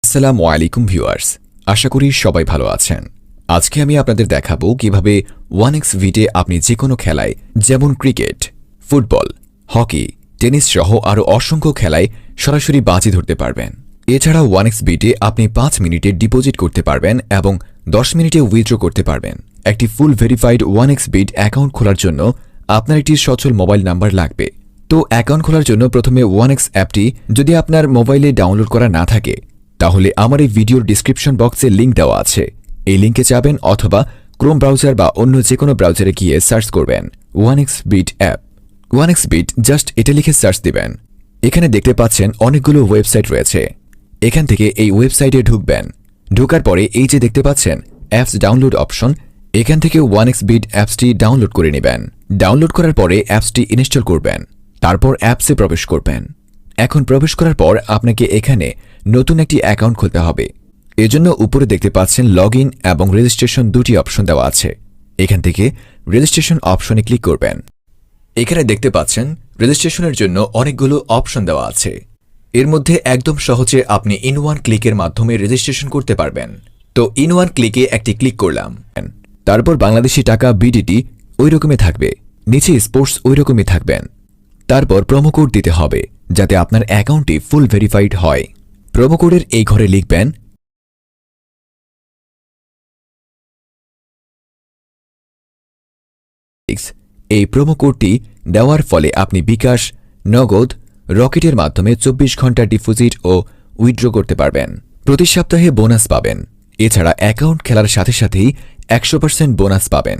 আসসালামু আলাইকুম ভিউয়ার্স, আশা করি সবাই ভালো আছেন। আজকে আমি আপনাদের দেখাবো কিভাবে 1xBet আপনি যে কোনো খেলায় যেমন ক্রিকেট, ফুটবল, হকি, টেনিস সহ আরও অসংখ্য খেলায় সরাসরি বাজি ধরতে পারবেন। এছাড়া 1xBet আপনি 5 মিনিটে ডিপোজিট করতে পারবেন এবং 10 মিনিটে উইথড্র করতে পারবেন। একটি ফুল ভেরিফাইড 1xBet অ্যাকাউন্ট খোলার জন্য আপনার একটি সচল মোবাইল নাম্বার লাগবে। তো অ্যাকাউন্ট খোলার জন্য প্রথমে 1x অ্যাপটি যদি আপনার মোবাইলে ডাউনলোড করা না থাকে তাহলে আমার এই ভিডিওর ডিসক্রিপশন বক্সে লিঙ্ক দেওয়া আছে, এই লিঙ্কে যাবেন অথবা ক্রোম ব্রাউজার বা অন্য যে কোনো ব্রাউজারে গিয়ে সার্চ করবেন 1xBet অ্যাপ। 1xBet জাস্ট এটা লিখে সার্চ দিবেন। এখানে দেখতে পাচ্ছেন অনেকগুলো ওয়েবসাইট রয়েছে। এখান থেকে এই ওয়েবসাইটে ঢুকবেন। ঢোকার পরে এই যে দেখতে পাচ্ছেন অ্যাপস ডাউনলোড অপশন, এখান থেকে 1xBet অ্যাপসটি ডাউনলোড করে নেবেন। ডাউনলোড করার পরে অ্যাপসটি ইনস্টল করবেন, তারপর অ্যাপসে প্রবেশ করবেন। এখন প্রবেশ করার পর আপনাকে এখানে নতুন একটি অ্যাকাউন্ট খুলতে হবে। এজন্য উপরে দেখতে পাচ্ছেন লগ ইন এবং রেজিস্ট্রেশন দুটি অপশন দেওয়া আছে। এখান থেকে রেজিস্ট্রেশন অপশনে ক্লিক করবেন। এখানে দেখতে পাচ্ছেন রেজিস্ট্রেশনের জন্য অনেকগুলো অপশন দেওয়া আছে। এর মধ্যে একদম সহজে আপনি ইন ওয়ান ক্লিকের মাধ্যমে রেজিস্ট্রেশন করতে পারবেন। তো ইন ওয়ান ক্লিকে একটি ক্লিক করলাম। তারপর বাংলাদেশি টাকা বিডিটি ওই রকমই থাকবে, নিচে স্পোর্টস ওই রকমই থাকবেন। তারপর প্রোমো কোড দিতে হবে যাতে আপনার অ্যাকাউন্টটি ফুল ভেরিফাইড হয়। প্রোমো কোডের এই ঘরে লিখবেন এই প্রোমো কোডটি দেওয়ার ফলে আপনি বিকাশ, নগদ, রকেটের মাধ্যমে 24 ঘন্টা ডিপোজিট ও উইথড্র করতে পারবেন। প্রতি সপ্তাহে বোনাস পাবেন। এছাড়া অ্যাকাউন্ট খেলার সাথে সাথেই 100% বোনাস পাবেন।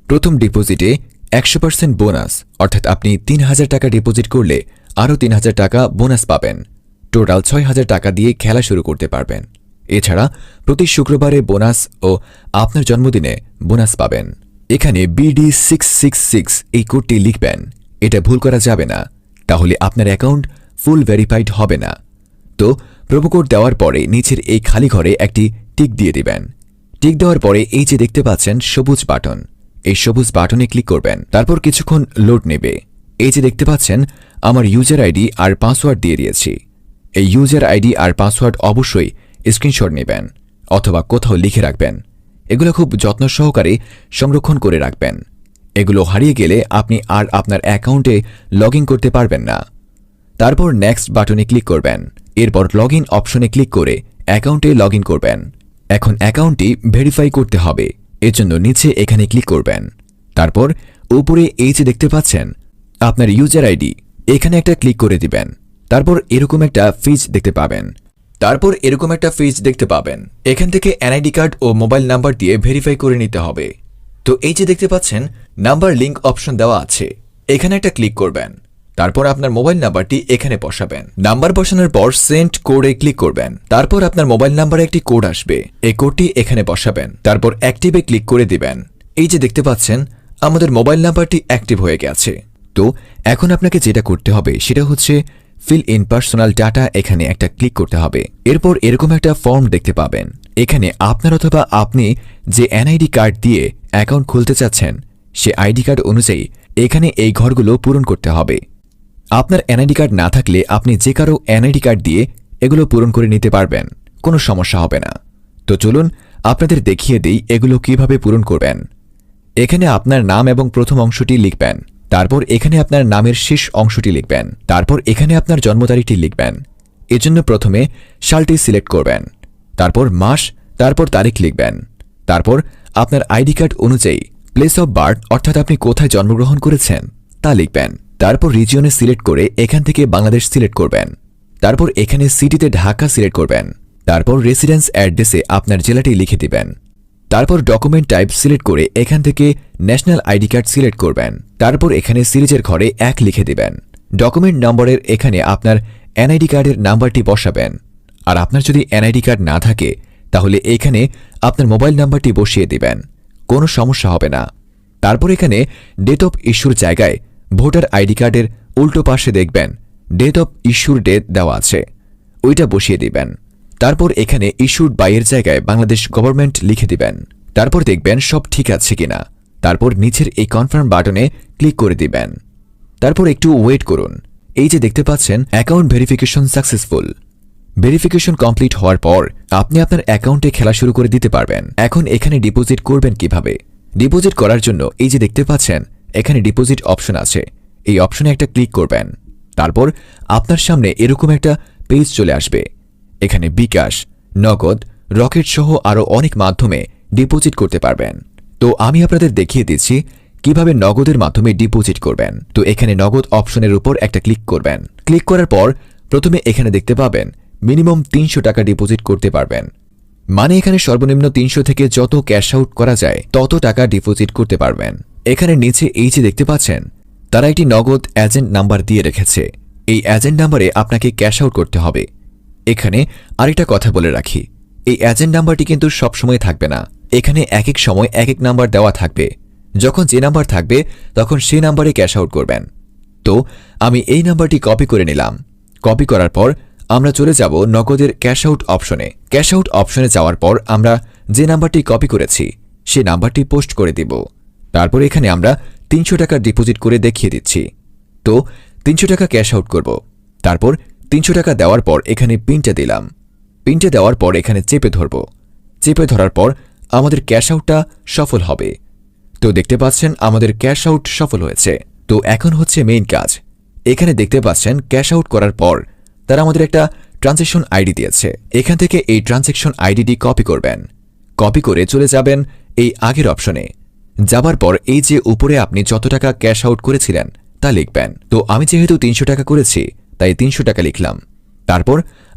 প্রথম ডিপোজিটে 100% বোনাস, অর্থাৎ আপনি 3000 টাকা ডিপোজিট করলে আরও 3000 টাকা বোনাস পাবেন। টোটাল 6000 টাকা দিয়ে খেলা শুরু করতে পারবেন। এছাড়া প্রতি শুক্রবারে বোনাস ও আপনার জন্মদিনে বোনাস পাবেন। এখানে BD666 এই কোডটি লিখবেন, এটা ভুল করা যাবে না, তাহলে আপনার অ্যাকাউন্ট ফুল ভেরিফাইড হবে না। তো প্রোমো কোড দেওয়ার পরে নিচের এই খালি ঘরে একটি টিক দিয়ে দিবেন। টিক দেওয়ার পরে এই যে দেখতে পাচ্ছেন সবুজ বাটন, এই সবুজ বাটনে ক্লিক করবেন। তারপর কিছুক্ষণ লোড নেবে। এই যে দেখতে পাচ্ছেন আমার ইউজার আইডি আর পাসওয়ার্ড দিয়ে দিয়েছি। এই ইউজার আইডি আর পাসওয়ার্ড অবশ্যই স্ক্রিনশট নেবেন অথবা কোথাও লিখে রাখবেন। এগুলো খুব যত্ন সহকারে সংরক্ষণ করে রাখবেন। এগুলো হারিয়ে গেলে আপনি আর আপনার অ্যাকাউন্টে লগ ইন করতে পারবেন না। তারপর নেক্সট বাটনে ক্লিক করবেন। এরপর লগ ইন অপশনে ক্লিক করে অ্যাকাউন্টে লগ ইন করবেন। এখন অ্যাকাউন্টটি ভেরিফাই করতে হবে, এজন্য নিচে এখানে ক্লিক করবেন। তারপর উপরে এই যে দেখতে পাচ্ছেন আপনার ইউজার আইডি, এখানে একটা ক্লিক করে দিবেন। তারপর এরকম একটা ফিজ দেখতে পাবেন। এখান থেকে এনআইডি কার্ড ও মোবাইল নাম্বার দিয়ে ভেরিফাই করে নিতে হবে। তো এই যে দেখতে পাচ্ছেন নাম্বার লিংক অপশন দেওয়া আছে, এখানে একটা ক্লিক করবেন। তারপর আপনার মোবাইল নাম্বারটি এখানে বসাবেন। নাম্বার বসানোর পর সেন্ড কোডে ক্লিক করবেন। তারপর আপনার মোবাইল নাম্বারে একটি কোড আসবে, এই কোডটি এখানে বসাবেন। তারপর অ্যাক্টিভে ক্লিক করে দিবেন। এই যে দেখতে পাচ্ছেন আমাদের মোবাইল নাম্বারটি অ্যাক্টিভ হয়ে গেছে। তো এখন আপনাকে যেটা করতে হবে সেটা হচ্ছে ফিল ইন পার্সোনাল ডাটা, এখানে একটা ক্লিক করতে হবে। এরপর এরকম একটা ফর্ম দেখতে পাবেন। এখানে আপনার অথবা আপনি যে এনআইডি কার্ড দিয়ে অ্যাকাউন্ট খুলতে চাচ্ছেন সে আইডি কার্ড অনুযায়ী এখানে এই ঘরগুলো পূরণ করতে হবে। আপনার এনআইডি কার্ড না থাকলে আপনি যে কারো এনআইডি কার্ড দিয়ে এগুলো পূরণ করে নিতে পারবেন, কোনো সমস্যা হবে না। তো চলুন আপনাদের দেখিয়ে দিই এগুলো কিভাবে পূরণ করবেন। এখানে আপনার নাম এবং প্রথম অংশটি লিখবেন। তারপর এখানে আপনার নামের শেষ অংশটি লিখবেন। তারপর এখানে আপনার জন্ম তারিখটি লিখবেন। এজন্য প্রথমে সালটি সিলেক্ট করবেন, তারপর মাস, তারপর তারিখ লিখবেন। তারপর আপনার আইডি কার্ড অনুযায়ী প্লেস অফ বার্থ, অর্থাৎ আপনি কোথায় জন্মগ্রহণ করেছেন তা লিখবেন। তারপর রিজিয়নে সিলেক্ট করে এখান থেকে বাংলাদেশ সিলেক্ট করবেন। তারপর এখানে সিটিতে ঢাকা সিলেক্ট করবেন। তারপর রেসিডেন্স অ্যাড্রেসে আপনার জেলাটি লিখে দিবেন। তারপর ডকুমেন্ট টাইপ সিলেক্ট করে এখান থেকে ন্যাশনাল আইডি কার্ড সিলেক্ট করবেন। তারপর এখানে সিরিজের ঘরে 1 লিখে দিবেন। ডকুমেন্ট নম্বরের এখানে আপনার এনআইডি কার্ডের নাম্বারটি বসাবেন। আর আপনার যদি এনআইডি কার্ড না থাকে তাহলে এখানে আপনার মোবাইল নাম্বারটি বসিয়ে দিবেন, কোনো সমস্যা হবে না। তারপর এখানে ডেট অফ ইস্যুর জায়গায় ভোটার আইডি কার্ডের উল্টো পাশে দেখবেন ডেট অফ ইস্যুর ডেট দেওয়া আছে, ওইটা বসিয়ে দিবেন। তারপর এখানে ইস্যুড বাই এর জায়গায় বাংলাদেশ গভর্নমেন্ট লিখে দিবেন। তারপর দেখবেন সব ঠিক আছে কিনা। তারপর নিচের এই কনফার্ম বাটনে ক্লিক করে দিবেন। তারপর একটু ওয়েট করুন। এই যে দেখতে পাচ্ছেন account verification successful, verification complete হওয়ার পর আপনি আপনার অ্যাকাউন্টে খেলা শুরু করে দিতে পারবেন। এখন এখানে ডিপোজিট করবেন কিভাবে? ডিপোজিট করার জন্য এই যে দেখতে পাচ্ছেন এখানে ডিপোজিট অপশন আছে, এই অপশনে একটা ক্লিক করবেন। তারপর আপনার সামনে এরকম একটা পেজ চলে আসবে। এখানে বিকাশ, নগদ, রকেট সহ আরও অনেক মাধ্যমে ডিপোজিট করতে পারবেন। তো আমি আপনাদের দেখিয়ে দিচ্ছি কিভাবে নগদের মাধ্যমে ডিপোজিট করবেন। তো এখানে নগদ অপশনের উপর একটা ক্লিক করবেন। ক্লিক করার পর প্রথমে এখানে দেখতে পাবেন মিনিমাম 300 টাকা ডিপোজিট করতে পারবেন। মানে এখানে সর্বনিম্ন 300 থেকে যত ক্যাশ আউট করা যায় তত টাকা ডিপোজিট করতে পারবেন। এখানে নিচে এই যে দেখতে পাচ্ছেন তারা একটি নগদ এজেন্ট নাম্বার দিয়ে রেখেছে। এই এজেন্ট নাম্বারে আপনাকে ক্যাশ আউট করতে হবে। এখানে আরেকটা কথা বলে রাখি, এই এজেন্ট নাম্বারটি কিন্তু সবসময় থাকবে না। এখানে এক এক সময় এক এক নাম্বার দেওয়া থাকবে। যখন যে নাম্বার থাকবে তখন সেই নাম্বারে ক্যাশ আউট করবেন। তো আমি এই নাম্বারটি কপি করে নিলাম। কপি করার পর আমরা চলে যাব নগদের ক্যাশ আউট অপশনে। ক্যাশ আউট অপশনে যাওয়ার পর আমরা যে নাম্বারটি কপি করেছি সেই নাম্বারটি পোস্ট করে দিব। তারপর এখানে আমরা 300 টাকা ডিপোজিট করে দেখিয়ে দিচ্ছি। তো 300 টাকা ক্যাশ আউট করব। তারপর 300 টাকা দেওয়ার পর এখানে পিনটা দিলাম। পিনটা দেওয়ার পর এখানে চেপে ধরব। চেপে ধরার পর আমাদের ক্যাশ আউটটা সফল হবে। তো দেখতে পাচ্ছেন আমাদের ক্যাশ আউট সফল হয়েছে। তো এখন হচ্ছে মেইন কাজ। এখানে দেখতে পাচ্ছেন ক্যাশ আউট করার পর তারা আমাদের একটা ট্রানজ্যাকশন আইডি দিয়েছে। এখান থেকে এই ট্রানজ্যাকশন আইডিটি কপি করবেন। কপি করে চলে যাবেন এই আগের অপশনে। যাবার পর এই যে উপরে আপনি যত টাকা ক্যাশ আউট করেছিলেন তা লিখবেন। তো আমি যেহেতু 300 টাকা করেছি তাই 300 টাকা লিখলাম। তারপর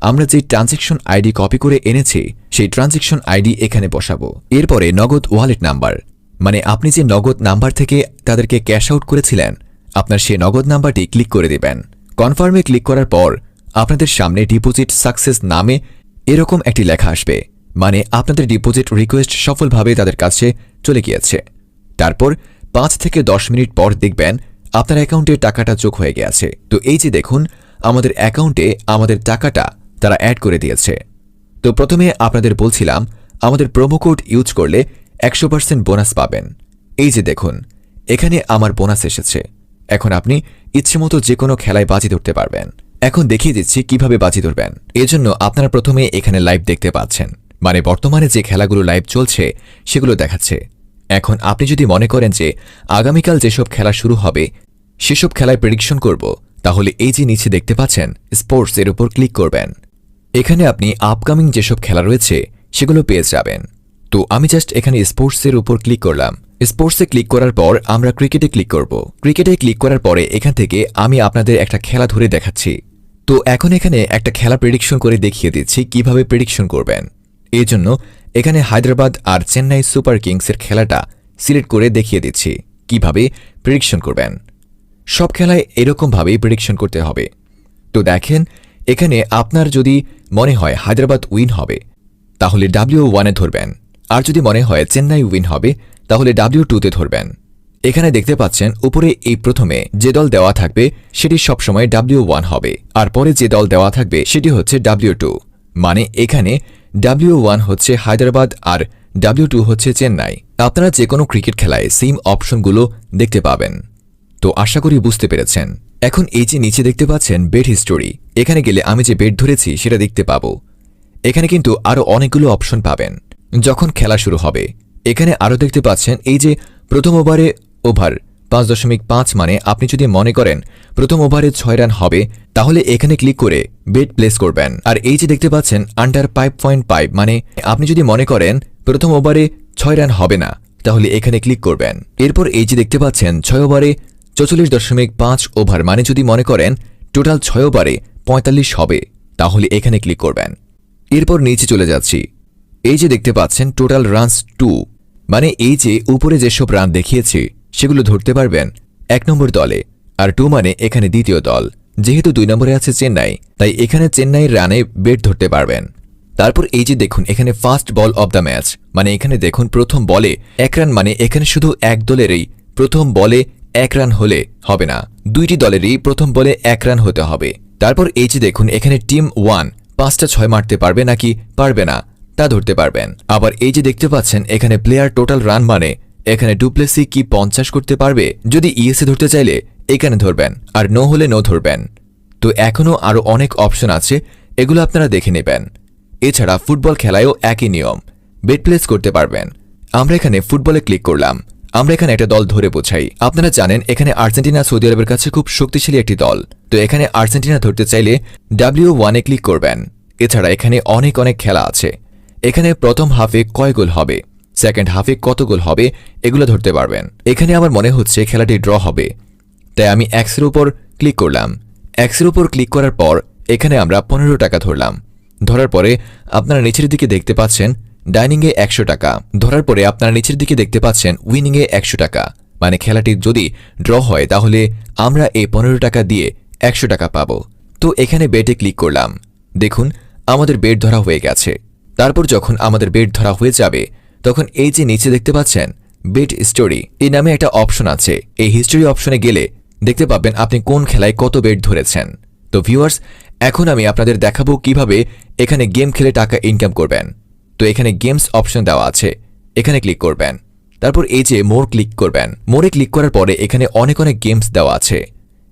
আমরা যে ট্রানজ্যাকশন আইডি কপি করে এনেছি সেই ট্রানজ্যাকশন আইডি এখানে বসাবো। এরপরে নগদ ওয়ালেট নাম্বার, মানে আপনি যে নগদ নাম্বার থেকে তাদেরকে ক্যাশ আউট করেছিলেন আপনার সেই নগদ নাম্বারটি ক্লিক করে দিবেন। কনফার্মে ক্লিক করার পর আপনাদের সামনে ডিপোজিট সাকসেস নামে এরকম একটি লেখা আসবে, মানে আপনাদের ডিপোজিট রিকোয়েস্ট সফলভাবে তাদের কাছে চলে গিয়েছে। তারপর 5 থেকে 10 মিনিট পর দেখবেন আপনার অ্যাকাউন্টে টাকাটা যোগ হয়ে গেছে। তো এই যে দেখুন আমাদের অ্যাকাউন্টে আমাদের টাকাটা তারা অ্যাড করে দিয়েছে। তো প্রথমে আপনাদের বলছিলাম আমাদের প্রোমো কোড ইউজ করলে 100% বোনাস পাবেন। এই যে দেখুন এখানে আমার বোনাস এসেছে। এখন আপনি ইচ্ছেমতো যে কোনো খেলায় বাজি ধরতে পারবেন। এখন দেখিয়ে দিচ্ছি কিভাবে বাজি ধরবেন। এজন্য আপনারা প্রথমে এখানে লাইভ দেখতে পাচ্ছেন, মানে বর্তমানে যে খেলাগুলো লাইভ চলছে সেগুলো দেখাচ্ছে। এখন আপনি যদি মনে করেন যে আগামীকাল যেসব খেলা শুরু হবে সেসব খেলায় প্রেডিকশন করব, তাহলে এই যে নিচে দেখতে পাচ্ছেন স্পোর্টস এর উপর ক্লিক করবেন। এখানে আপনি আপকামিং যেসব খেলা রয়েছে সেগুলো পেয়ে যাবেন। তো আমি জাস্ট এখানে স্পোর্টসের উপর ক্লিক করলাম। স্পোর্টসে ক্লিক করার পর আমরা ক্রিকেটে ক্লিক করব। ক্রিকেটে ক্লিক করার পরে এখান থেকে আমি আপনাদের একটা খেলা ধরে দেখাচ্ছি। তো এখন এখানে একটা খেলা প্রেডিকশন করে দেখিয়ে দিচ্ছি কিভাবে প্রেডিকশন করবেন। এই জন্য এখানে হায়দ্রাবাদ আর চেন্নাই সুপার কিংসের খেলাটা সিলেক্ট করে দেখিয়ে দিচ্ছি কিভাবে প্রেডিকশন করবেন। সব খেলায় এরকমভাবেই প্রেডিকশন করতে হবে। তো দেখেন এখানে আপনার যদি মনে হয় হায়দ্রাবাদ উইন হবে তাহলে W1 এ ধরবেন, আর যদি মনে হয় চেন্নাই উইন হবে তাহলে W2 তে ধরবেন। এখানে দেখতে পাচ্ছেন উপরে এই প্রথমে যে দল দেওয়া থাকবে সেটি সবসময় W1 হবে, আর পরে যে দল দেওয়া থাকবে সেটি হচ্ছে W2। মানে এখানে W1 হচ্ছে হায়দ্রাবাদ আর W2 হচ্ছে চেন্নাই। আপনারা যে কোনো ক্রিকেট খেলায় সেম অপশনগুলো দেখতে পাবেন। তো আশা করি বুঝতে পেরেছেন। এখন এই যে নিচে দেখতে পাচ্ছেন বেট হিস্টোরি, এখানে গেলে আমি যে বেট ধরেছি সেটা দেখতে পাবো। এখানে কিন্তু আরও অনেকগুলো অপশন পাবেন যখন খেলা শুরু হবে। এখানে আরও দেখতে পাচ্ছেন এই যে প্রথম ওভারে ওভার 5.5, মানে আপনি যদি মনে করেন প্রথম ওভারে 6 রান হবে তাহলে এখানে ক্লিক করে বেট প্লেস করবেন। আর এই যে দেখতে পাচ্ছেন আন্ডার 5.5, মানে আপনি যদি মনে করেন প্রথম ওভারে 6 রান হবে না তাহলে এখানে ক্লিক করবেন। এরপর এই যে দেখতে পাচ্ছেন 6 ওভারে 44.5 ওভার, মানে যদি মনে করেন টোটাল 6 ওভারে 45 হবে তাহলে এখানে ক্লিক করবেন। এরপর নিচে চলে যাচ্ছি। এই যে দেখতে পাচ্ছেন টোটাল রানস 2, মানে এই যে উপরে যেসব রান দেখিয়েছি সেগুলো ধরতে পারবেন 1 নম্বর দলে, আর 2 মানে এখানে দ্বিতীয় দল। যেহেতু 2 নম্বরে আছে চেন্নাই তাই এখানে চেন্নাইয়ের রানে বেট ধরতে পারবেন। তারপর এই যে দেখুন এখানে first ball of the match, মানে এখানে দেখুন প্রথম বলে 1 রান, মানে এখানে শুধু এক দলেরই প্রথম বলে 1 রান হলে হবে না, দুইটি দলেরই প্রথম বলে 1 রান হতে হবে। তারপর এই যে দেখুন এখানে টিম 1 5টা 6 মারতে পারবে নাকি পারবে না তা ধরতে পারবেন। আবার এই যে দেখতে পাচ্ছেন এখানে প্লেয়ার টোটাল রান, মানে এখানে ডুপ্লেসি কি 50 করতে পারবে, যদি ইএসএ ধরতে চাইলে এখানে ধরবেন, আর নো হলে নো ধরবেন। তো এখনও আরও অনেক অপশন আছে, এগুলো আপনারা দেখে নেবেন। এছাড়া ফুটবল খেলায়ও একই নিয়ম, বেট প্লেস করতে পারবেন। আমরা এখানে ফুটবলে ক্লিক করলাম। আমরা এখানে একটা দল ধরে বোঝাই। আপনারা জানেন এখানে আর্জেন্টিনা সৌদি আরবের কাছে খুব শক্তিশালী একটি দল। তো এখানে আর্জেন্টিনা ধরতে চাইলে W1 ক্লিক করবেন। এছাড়া এখানে অনেক খেলা আছে। এখানে প্রথম হাফে কয় গোল হবে, সেকেন্ড হাফে কত গোল হবে, এগুলো ধরতে পারবেন। এখানে আমার মনে হচ্ছে খেলাটি ড্র হবে, তাই আমি এক্সের উপর ক্লিক করলাম। এক্সের উপর ক্লিক করার পর এখানে আমরা 15 টাকা ধরলাম। ধরার পরে আপনারা নিচের দিকে দেখতে পাচ্ছেন ডাইনিংয়ে 100 টাকা। ধরার পরে আপনারা নিচের দিকে দেখতে পাচ্ছেন উইনিংয়ে 100 টাকা। মানে খেলাটি যদি ড্র হয় তাহলে আমরা এই 15 টাকা দিয়ে 100 টাকা পাব। তো এখানে বেটে ক্লিক করলাম। দেখুন আমাদের বেট ধরা হয়ে গেছে। তারপর যখন আমাদের বেট ধরা হয়ে যাবে তখন এই যে নিচে দেখতে পাচ্ছেন বেট স্টোরি এই নামে একটা অপশন আছে। এই হিস্টোরি অপশনে গেলে দেখতে পাবেন আপনি কোন খেলায় কত বেট ধরেছেন। তো ভিউয়ার্স, এখন আমি আপনাদের দেখাবো কিভাবে এখানে গেম খেলে টাকা ইনকাম করবেন। তো এখানে গেমস অপশন দেওয়া আছে, এখানে ক্লিক করবেন। তারপর এই যে মোর ক্লিক করবেন। মোরে ক্লিক করার পরে এখানে অনেক গেমস দেওয়া আছে,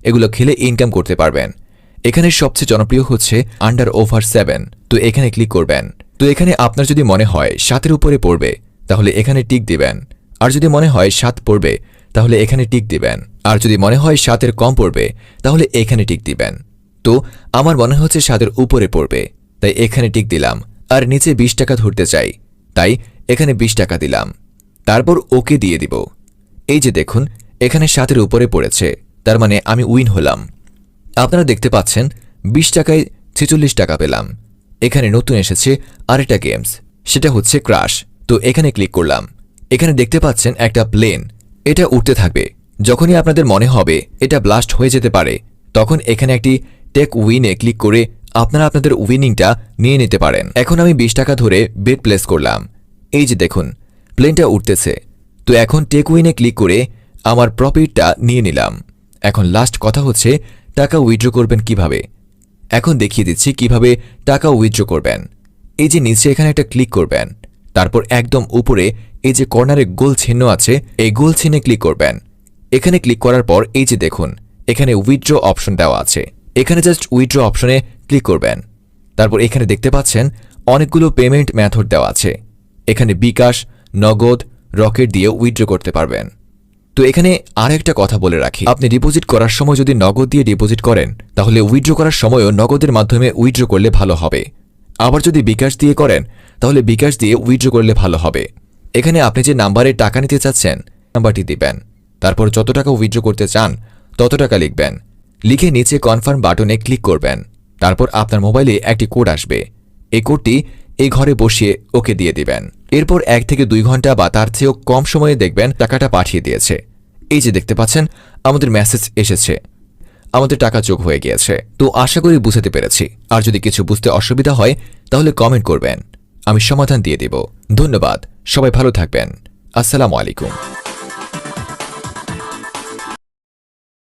এগুলো খেলে ইনকাম করতে পারবেন। এখানে সবচেয়ে জনপ্রিয় হচ্ছে আন্ডার ওভার 7। তো এখানে ক্লিক করবেন। তো এখানে আপনার যদি মনে হয় 7-এর উপরে পড়বে তাহলে এখানে টিক দিবেন, আর যদি মনে হয় 7 পড়বে তাহলে এখানে টিক দিবেন, আর যদি মনে হয় 7-এর কম পড়বে তাহলে এখানে টিক দিবেন। তো আমার মনে হচ্ছে 7-এর উপরে পড়বে, তাই এখানে টিক দিলাম। আর নিচে 20 টাকা ধরতে চাই, তাই এখানে 20 টাকা দিলাম। তারপর ওকে দিয়ে দিব। এই যে দেখুন এখানে 7-এর উপরে পড়েছে, তার মানে আমি উইন হলাম। আপনারা দেখতে পাচ্ছেন 20 টাকায় 46 টাকা পেলাম। এখানে নতুন এসেছে আরেকটা গেমস, সেটা হচ্ছে ক্রাশ। তো এখানে ক্লিক করলাম। এখানে দেখতে পাচ্ছেন একটা প্লেন, এটা উঠতে থাকবে। যখনই আপনাদের মনে হবে এটা ব্লাস্ট হয়ে যেতে পারে তখন এখানে একটি টেক উইনে ক্লিক করে আপনারা আপনাদের উইনিংটা নিয়ে নিতে পারেন। এখন আমি 20 টাকা ধরে বেট প্লেস করলাম। এই যে দেখুন প্লেনটা উঠতেছে। তো এখন টেক উইনে ক্লিক করে আমার প্রফিটটা নিয়ে নিলাম। এখন লাস্ট কথা হচ্ছে টাকা উইথড্র করবেন কিভাবে। এখন দেখিয়ে দিচ্ছি কিভাবে টাকা উইথড্র করবেন। এই যে নিচে এখানে একটা ক্লিক করবেন। তারপর একদম উপরে এই যে কর্নারে গোল চিহ্ন আছে, এই গোল চিহ্নে ক্লিক করবেন। এখানে ক্লিক করার পর এই যে দেখুন এখানে উইথড্র অপশন দেওয়া আছে, এখানে জাস্ট উইথড্র অপশনে ক্লিক করবেন। তারপর এখানে দেখতে পাচ্ছেন অনেকগুলো পেমেন্ট মেথড দেওয়া আছে। এখানে বিকাশ, নগদ, রকেট দিয়ে উইথড্র করতে পারবেন। তো এখানে আরেকটা কথা বলে রাখি, আপনি ডিপোজিট করার সময় যদি নগদ দিয়ে ডিপোজিট করেন তাহলে উইথড্র করার সময়ও নগদের মাধ্যমে উইথড্র করলে ভালো হবে। আবার যদি বিকাশ দিয়ে করেন তাহলে বিকাশ দিয়ে উইথড্র করলে ভালো হবে। এখানে আপনি যে নাম্বারে টাকা নিতে চাচ্ছেন নাম্বারটি দিবেন। তারপর যত টাকা উইথড্র করতে চান তত টাকা লিখবেন। লিখে নিচে কনফার্ম বাটনে ক্লিক করবেন। তারপর আপনার মোবাইলে একটি কোড আসবে, এই কোডটি এই ঘরে বসিয়ে ওকে দিয়ে দিবেন। এরপর 1 থেকে 2 ঘন্টা বা তার চেয়েও কম সময়ে দেখবেন টাকাটা পাঠিয়ে দিয়েছে। এই যে দেখতে পাচ্ছেন আমাদের মেসেজ এসেছে, আমাদের টাকা যোগ হয়ে গিয়েছে। তো আশা করি বুঝতে পেরেছি। আর যদি কিছু বুঝতে অসুবিধা হয় তাহলে কমেন্ট করবেন, আমি সমাধান দিয়ে দেব। ধন্যবাদ, সবাই ভালো থাকবেন। আসসালামু আলাইকুম।